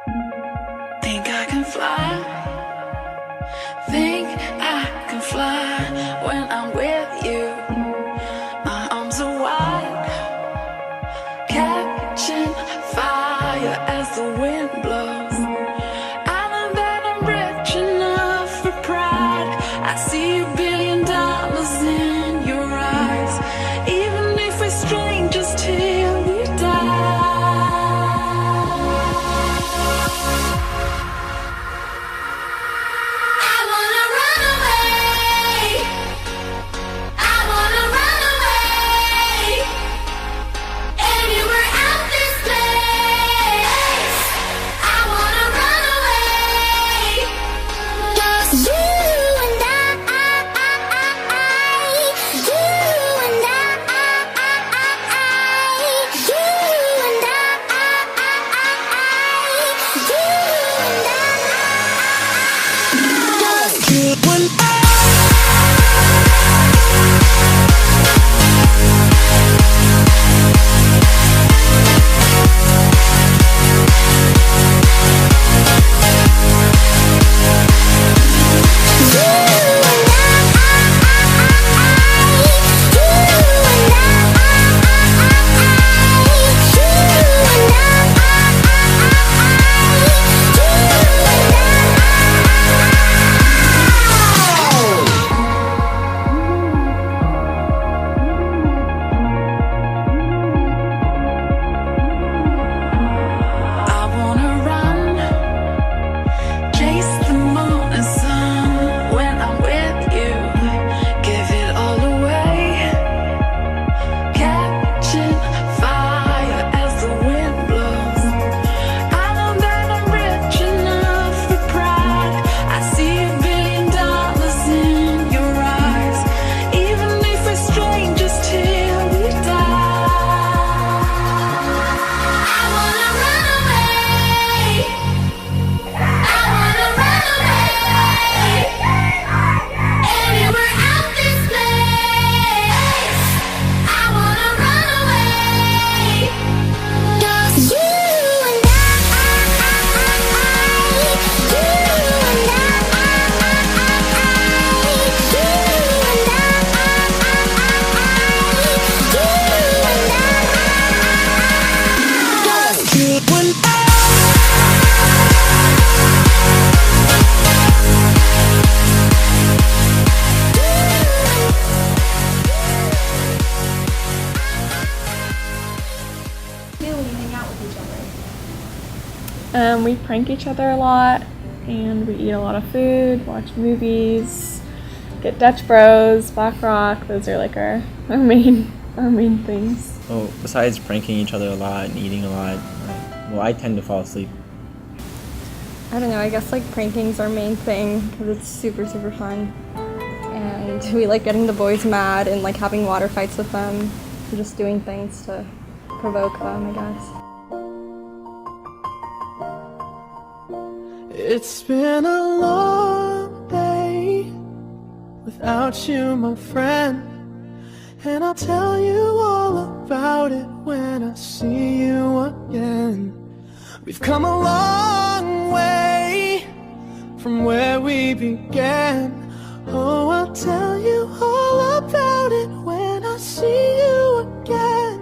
Think I can fly. Think I can fly when I'm with you. My arms are wide, catching fire as the wind blows. I know that I'm rich enough for pride. I see $1 billion in your eyes, even if we're strangers till we die. We prank each other a lot, and we eat a lot of food, watch movies, get Dutch Bros, Black Rock. Those are like our main things. Well, besides pranking each other a lot and eating a lot, I tend to fall asleep. I don't know, I guess like pranking's our main thing because it's super fun. And we like getting the boys mad and like having water fights with them and just doing things to provoke them, I guess. It's been a long day without you, my friend, and I'll tell you all about it when I see you again. We've come a long way from where we began. Oh, I'll tell you all about it when I see you again.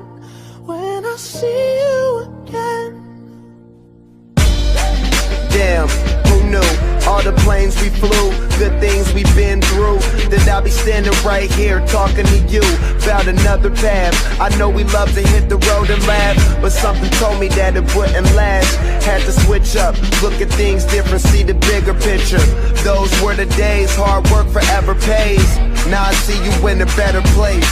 When I see you again. Damn, who knew? All the planes we flew, the things we've been through, that I'll be standing right here talking to you about another path. I know we love to hit the road and laugh, but something told me that it wouldn't last. Had to switch up, look at things different, see the bigger picture. Those were the days, hard work forever pays. Now I see you in a better place.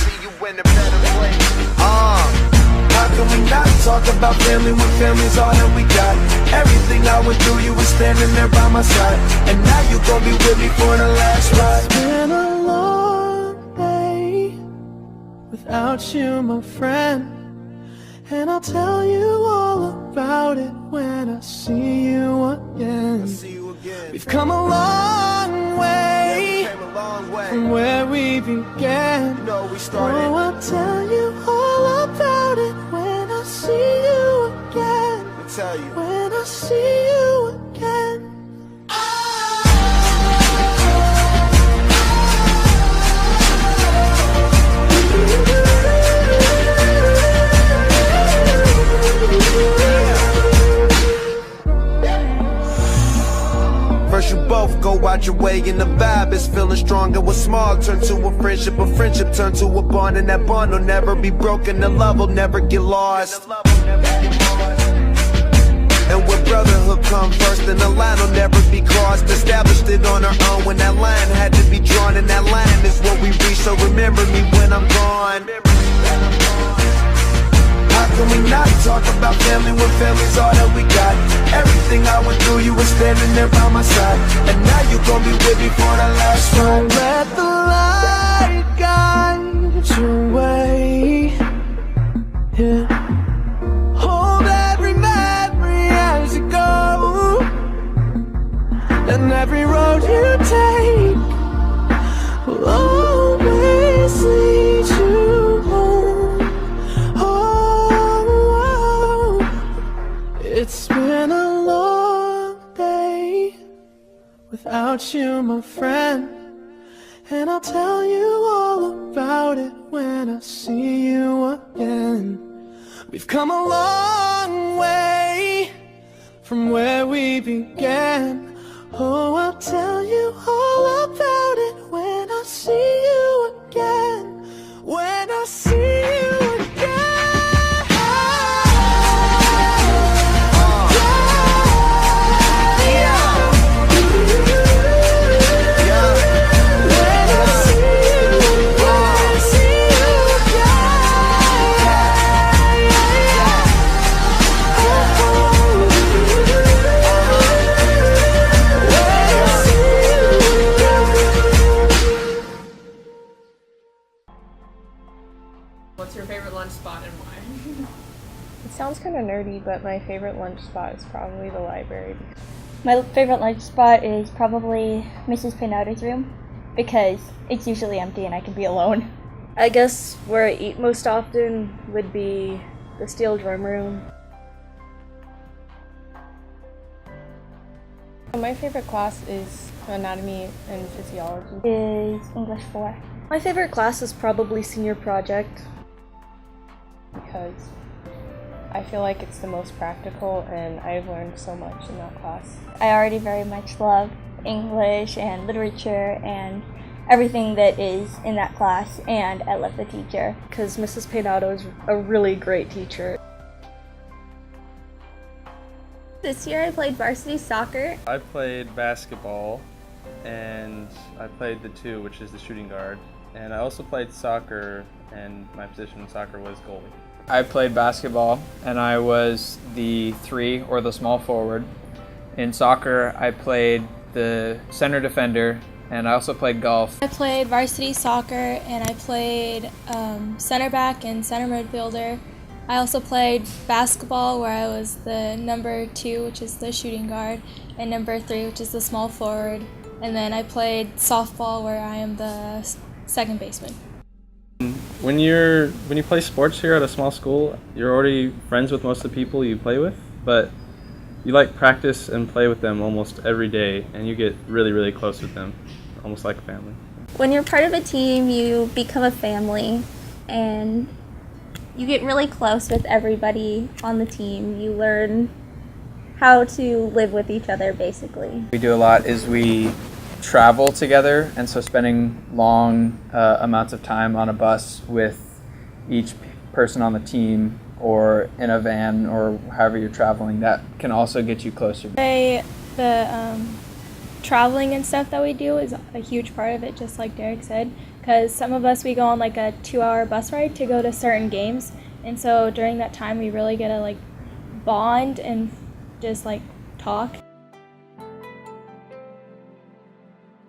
How can we not talk about family when family's all that we got? Everything I went through, you were standing there by my side, and now you gon' be with me for the last ride. It's been a long day without you, my friend, and I'll tell you all about it when I see you again. We've come a long way from where we began. Oh, I'll tell you all about it when I see you again. tell you. When I see you again. First you both go out your way and the vibe is feeling stronger. What's small turn to a friendship turn to a bond, and that bond will never be broken. The love will never get lost. And when brotherhood come first, then the line will never be crossed. Established it on our own when that line had to be drawn, and that line is what we reach. So remember me when I'm gone. How can we not talk about family when family's all that we got? Everything I went through, you were standing there by my side, and now you gon' be with me for the last Don't ride. let the light guide your way. Yeah. Hold every memory as you go, and every road you take will always lead you home. Oh, it's been a long day without you, my friend, and I'll tell you all about it when I see you again. We've come a long way from where we began. Oh, I'll tell you all about it when I see you again. When I see you again. What's your favorite lunch spot and why? It sounds kind of nerdy, but my favorite lunch spot is probably the library. My favorite lunch spot is probably Mrs. Pinato's room because it's usually empty and I can be alone. I guess where I eat most often would be the steel drum room. My favorite class is anatomy and physiology. Is English 4. My favorite class is probably senior project because I feel like it's the most practical and I've learned so much in that class. I already very much love English and literature and everything that is in that class, and I love the teacher. Because Mrs. Pinato is a really great teacher. This year I played varsity soccer. I played basketball, and I played the 2, which is the shooting guard. And I also played soccer, and my position in soccer was goalie. I played basketball, and I was the 3 or the small forward. In soccer, I played the center defender, and I also played golf. I played varsity soccer, and I played center back and center midfielder. I also played basketball, where I was the number 2, which is the shooting guard, and number 3, which is the small forward. And then I played softball, where I am the second baseman. When you play sports here at a small school, you're already friends with most of the people you play with, but you practice and play with them almost every day, and you get really, really close with them, almost like a family. When you're part of a team, you become a family, and you get really close with everybody on the team. You learn how to live with each other, basically. We do a lot is we travel together, and so spending long amounts of time on a bus with each person on the team or in a van or however you're traveling, that can also get you closer. The traveling and stuff that we do is a huge part of it, just like Derek said, because some of us, we go on like a 2-hour bus ride to go to certain games, and so during that time we really get to bond and just talk.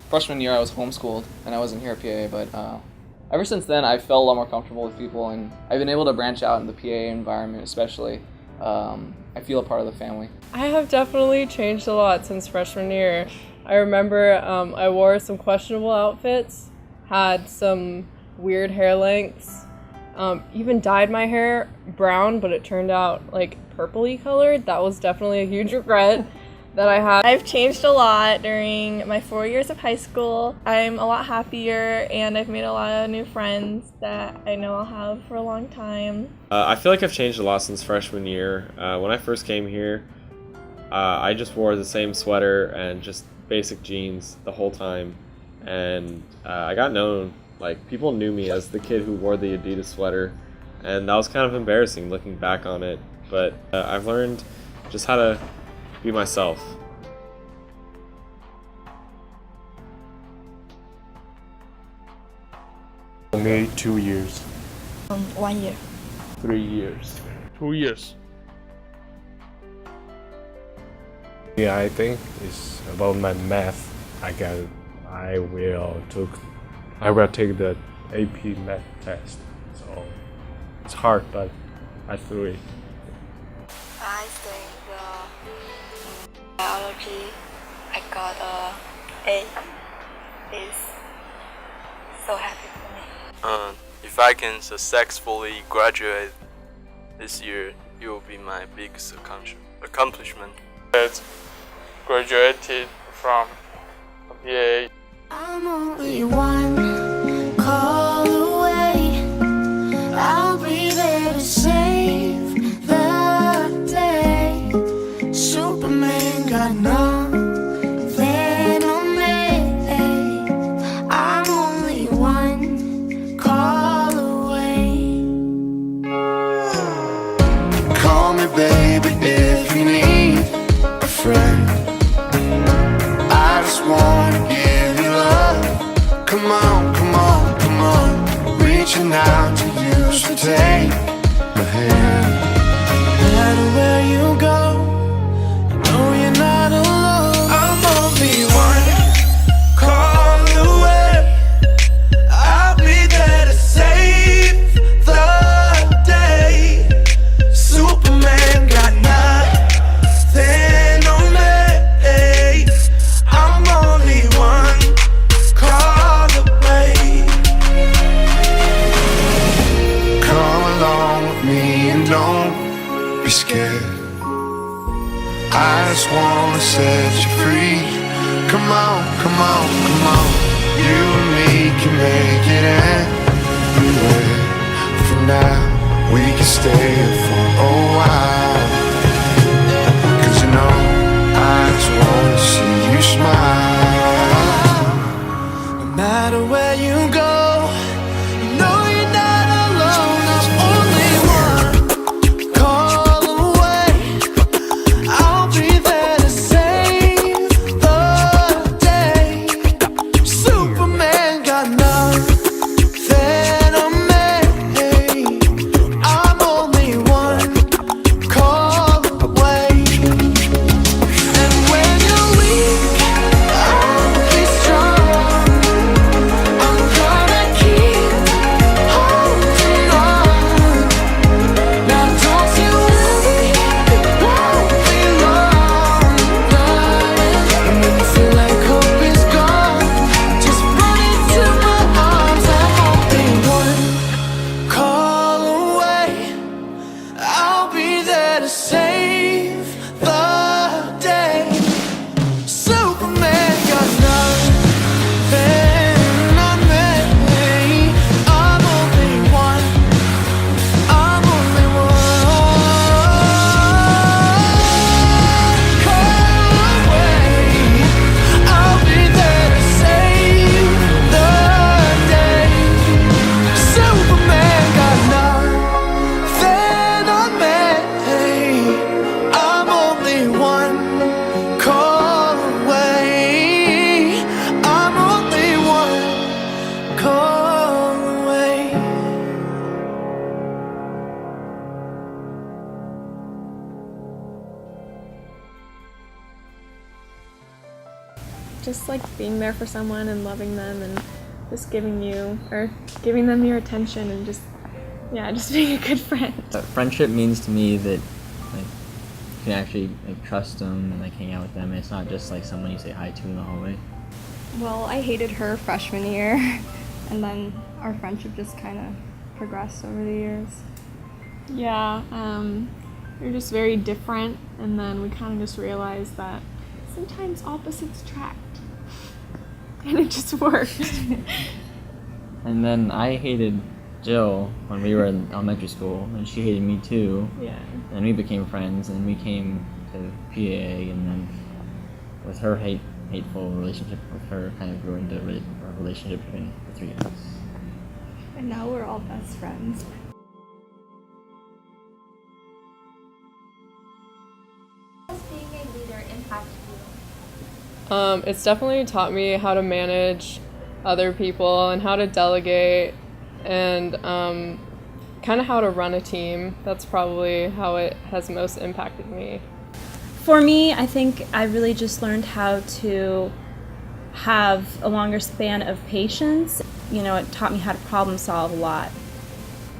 Freshman year I was homeschooled and I wasn't here at PAA, but ever since then I felt a lot more comfortable with people, and I've been able to branch out in the PAA environment especially. I feel a part of the family. I have definitely changed a lot since freshman year. I remember I wore some questionable outfits, had some weird hair lengths, Even dyed my hair brown, but it turned out like purpley colored. That was definitely a huge regret that I had. I've changed a lot during my 4 years of high school. I'm a lot happier and I've made a lot of new friends that I know I'll have for a long time. I feel like I've changed a lot since freshman year. When I first came here, I just wore the same sweater and just basic jeans the whole time. And I got known, like, people knew me as the kid who wore the Adidas sweater. And that was kind of embarrassing looking back on it. But I've learned just how to be myself. Maybe 2 years. 1 year. 3 years. 2 years. Yeah, I think it's about my math. I will take the AP math test. So it's hard, but I threw it. I think biology, I got A. Is so happy for me. If I can successfully graduate this year, it will be my biggest accomplishment. It's graduated from PAA. I'm only one call away. I'll be there to save the day. Superman got nothing on me. I'm only one call away. Call me baby if you need a friend. I just wanna give you love. Come on, come on, come on. Reaching out to you, so take my hand. No matter where you go, you know you're not alone. I'm only one call away. I'll be there to save the day. Superman got nothing on me. I'm only one call away. Come along with me and don't be scared. I just wanna set you free. Come on, come on, come on. You and me can make it anywhere. For now, we can stay here for a while. 'Cause you know, I just wanna see you smile. No matter where you go, you know you're not alone. I'm only one call away. I'll be there to save the day. Superman got nothing on me. I'm only one call away. And when you're weak, I'll be strong. I'm gonna keep holding on. Now don't you worry, it won't be long. And when you feel like hope is gone, just run into my arms. I'm only one call away. I'll be there to save the day. Superman got nothing on me. I'm only one. I'm only one call away. I'll be there to save the day. Superman got nothing on me. I'm only one call away. I'm only one call away. Just like being there for someone and loving them and just giving them your attention and just being a good friend. Friendship means to me that like you can actually like trust them and like hang out with them. It's not just like someone you say hi to in the hallway. Well, I hated her freshman year, and then our friendship just kind of progressed over the years? Yeah, they're just very different, and then we kind of just realized that sometimes opposites attract, and it just worked. And then I hated Jill when we were in elementary school, and she hated me too. Yeah. And we became friends, and we came to PAA, and then with her hateful relationship with her kind of grew into a relationship between the three of us. And now we're all best friends. How does being a leader impact you? It's definitely taught me how to manage other people and how to delegate and kind of how to run a team. That's probably how it has most impacted me. For me, I think I really just learned how to have a longer span of patience. You know, it taught me how to problem solve a lot.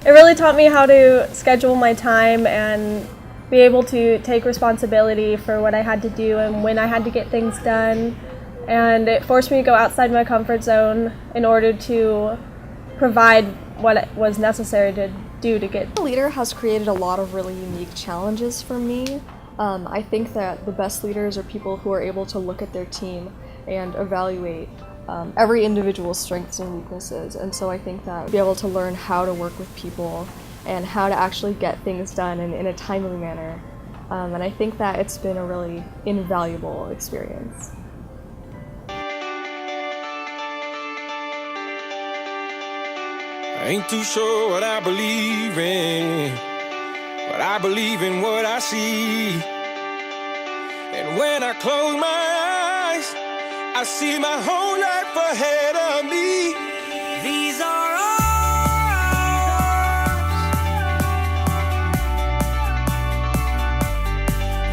It really taught me how to schedule my time and be able to take responsibility for what I had to do and when I had to get things done. And it forced me to go outside my comfort zone in order to provide what was necessary to do to get. The leader has created a lot of really unique challenges for me. I think that the best leaders are people who are able to look at their team and evaluate every individual's strengths and weaknesses. And so I think that be able to learn how to work with people and how to actually get things done in a timely manner. And I think that it's been a really invaluable experience. I ain't too sure what I believe in, but I believe in what I see. And when I close my eyes, I see my whole life ahead of me. These are ours.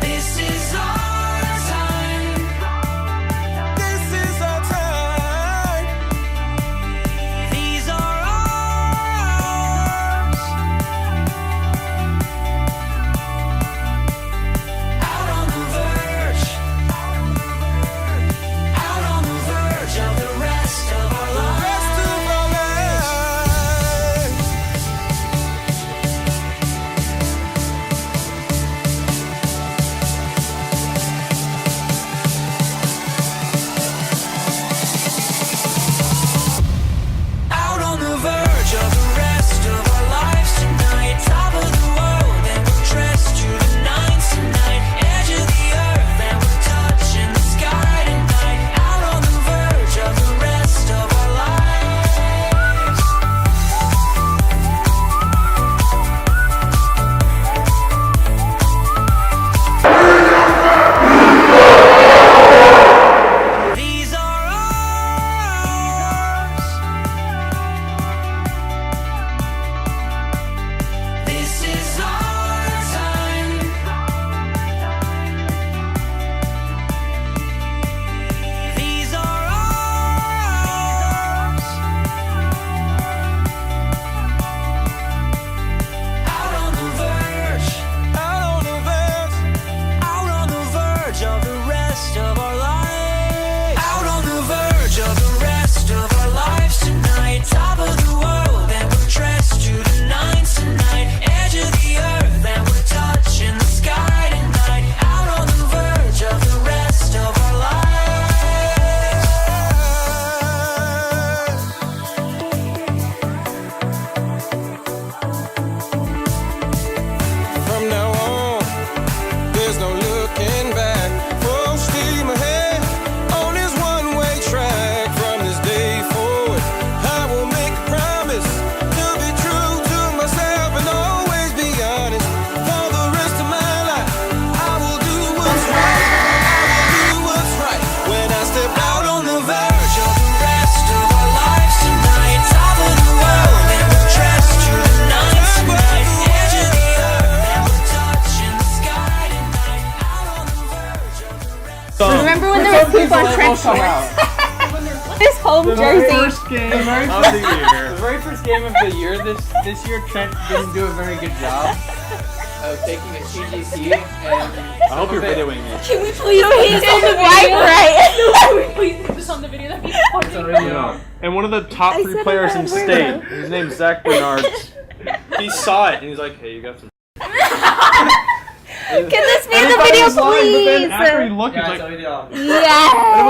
This is our time. This is our time. These are ours. Out on the verge. Out on the verge of the rest of our lives. Out on the verge of the rest of our lives tonight. Top of the world and we're dressed to the nines tonight. Edge of the earth and we're touching the sky tonight. Out on the verge of the rest of our lives. These are ours. This is our time. These are ours. Out on the verge. Out on the verge. Out on the verge of the rest of our lives. Out on the verge of the rest of our lives tonight. Top of the world and we're dressed to the nines tonight. Edge of the earth and we're touching the sky tonight. Out on the verge of the rest of our lives. From now on, there's no looking back. Full steam ahead on this one-way track. From this day forward, I will make a promise to be true to myself and always be honest. For the rest of my life, I will do what's right. I will do what's right. When I step out on the verge of the rest of our lives tonight. Top of the world and we're dressed to the nines tonight. Edge of the earth and we're touching the sky tonight. Out on the verge of the rest. Remember when there was people on trench shorts? His home jersey. The very first game of the year, this year Trent didn't do a very good job. of taking a TGT and I hope you're videoing me. Can we please put this on the video? Can we please put this on the video? That'd be funny. And one of the top 3 players in state, his name's Zach Bernard, he saw it and he's like, "Hey, you got some." Can this be And in he the thought video, he was lying, please? But then after he looked, he's like, Yes. And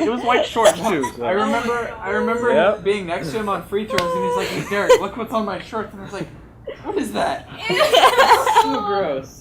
it was white shorts too. So. I remember Yep. being next to him on free throws, and he's like, "Hey, Derek, look what's on my shorts," and I was like, "What is that?" So gross.